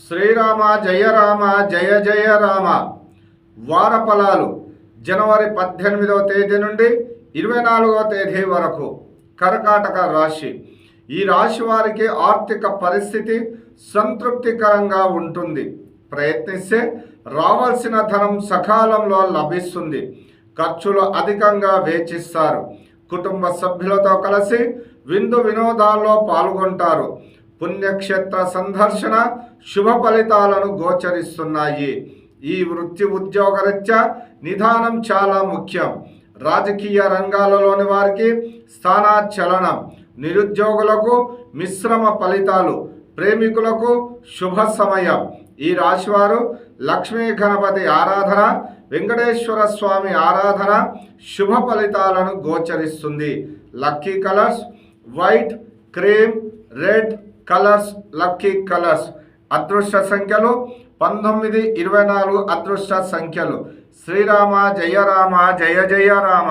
శ్రీరామ జయ రామ జయ జయ రామ. వార ఫలాలు జనవరి 18వ తేదీ నుండి 24వ తేదీ వరకు. కర్కాటక రాశి. ఈ రాశి వారికి ఆర్థిక పరిస్థితి సంతృప్తికరంగా ఉంటుంది. ప్రయత్నిస్తే రావాల్సిన ధనం సకాలంలో లభిస్తుంది. ఖర్చులు అధికంగా వేచిస్తారు. కుటుంబ సభ్యులతో కలిసి విందు వినోదాల్లో పాల్గొంటారు. పుణ్యక్షేత్ర సందర్శన శుభ ఫలితాలను గోచరిస్తున్నాయి. ఈ వృత్తి ఉద్యోగరీత్యా నిదానం చాలా ముఖ్యం. రాజకీయ రంగాలలోని వారికి స్థానాచలనం. నిరుద్యోగులకు మిశ్రమ ఫలితాలు. ప్రేమికులకు శుభ సమయం. ఈ రాశివారు లక్ష్మీ గణపతి ఆరాధన, వెంకటేశ్వర స్వామి ఆరాధన శుభ ఫలితాలను గోచరిస్తుంది. Lucky colours white, cream, red colours lucky colours. అదృష్ట సంఖ్యలు 19, 24 అదృష్ట సంఖ్యలు. శ్రీరామ జయ రామ జయ జయ రామ.